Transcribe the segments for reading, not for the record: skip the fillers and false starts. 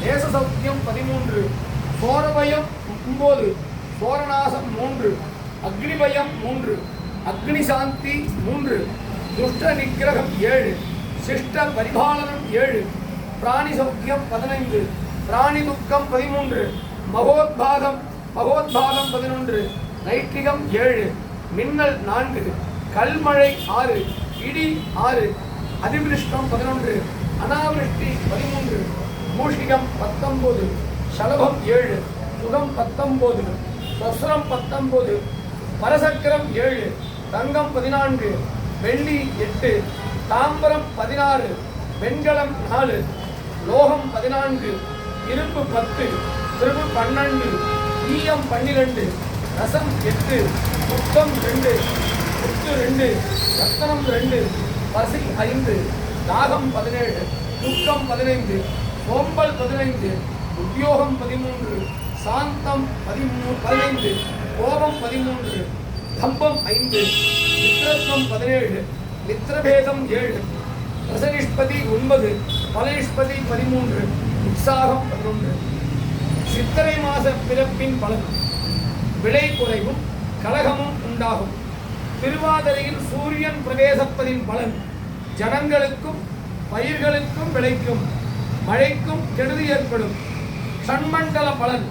தேச சௌக்கியம் 13, சோரபயம் 9, சோரநாசம் 3, அக்னிபயம் 3, அக்னி சாந்தி 3, துஷ்ட நிகிரகம் 7, சிஷ்ட பரிபாலனம் 7, பிராணி சௌக்கியம் 15, பிராணி துக்கம் 13, மகோத்பாகம் 11, நைட்ரிகம் 7, மின்னல் 4, கல்மழை 6, இடி 6, அதிவிருஷ்டம் 11, அனாவிருஷ்டி 13, மூஷிகம் 19, சலபம் 7, சுகம் 19, சொஸ்ரம் 19, பரசக்கரம் 7, தங்கம் 14, வெள்ளி 8, தாம்பரம் 16, வெண்கலம் 4, லோகம் 14, இரும்பு 10, திரும்பு 12, ஈயம் 12, ரசம் 8, முத்தம் 2, முத்து 2, ரத்தனம் 2, பசி 5, தாகம் 17, துக்கம் 15, சோம்பல் 15, உத்தியோகம் 13, சாந்தம் 15, கோபம் 13, தம்பம் 5, மித்திரத்துவம் 17, மித்திரபேதம் 7, ரசனிஷ்பதி 9, பலனிஷ்பதி 13, உற்சாகம் 11. சித்திரை மாத பிறப்பின் பலன் விலை குறைவும் கலகமும் உண்டாகும். திருவாதிரையில் சூரியன் பிரவேசப்பதின் பலன் ஜனங்களுக்கும் பயிர்களுக்கும் விளைக்கும், மழைக்கும் கெடுதி ஏற்படும். ஷண்மண்டல பலன்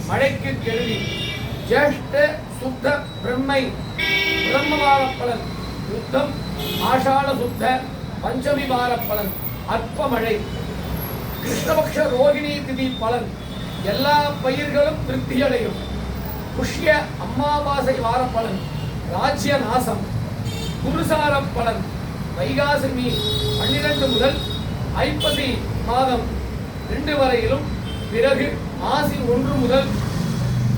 மழைக்கு கெடுதி. ஜேஷ்ட சுத்த பிரம்மை பிரம்மவார பலன் யுத்தம். ஆஷாட சுத்த பஞ்சமி வார பலன் அற்ப மழை. கிருஷ்ணபக்ஷ ரோகிணி திதி பலன் எல்லா பயிர்களும் திருப்தியடையும். புஷ்ய அம்மாவாசை வார பலன் ராஜ்ய நாசம். குருசார பலன் வைகாசி 12 முதல் ஐப்பசி மாதம் 2 வரையிலும், பிறகு மாசி 1 முதல்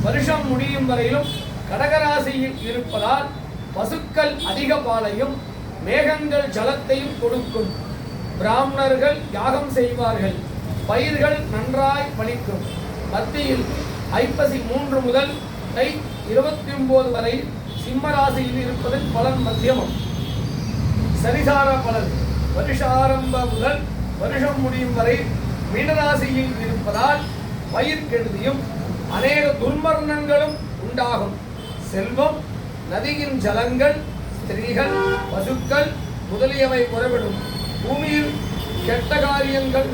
வருஷம் முடியும் வரையிலும் கடகராசியில் இருப்பதால் பசுக்கள் அதிக பாலையும் மேகங்கள் ஜலத்தையும் கொடுக்கும். பிராமணர்கள் யாகம் செய்வார்கள். பயிர்கள் நன்றாய் பலிக்கும். மத்தியில் ஐப்பசி 3 முதல் தை 29 வரை சிம்மராசியில் இருப்பதன் பலன் மத்தியமம். சரிசார பலன் வருஷ ஆரம்ப முதல் வருஷம் முடியும் வரை மீனராசியில் இருப்பதால் பயிர் கெடுதியும் அநேக துர்மரணங்களும் உண்டாகும். செல்வம், நதியின் ஜலங்கள், ஸ்திரீகள், பசுக்கள் முதலியவை குறைவிடும். பூமியில் கெட்ட காரியங்கள்.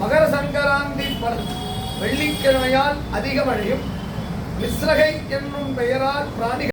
மகர சங்கராந்தி பலன் வெள்ளிக்கிழமையால் அதிக மழையும் மிஸ்ரகை என்னும் பெயரால் பிராணிகள்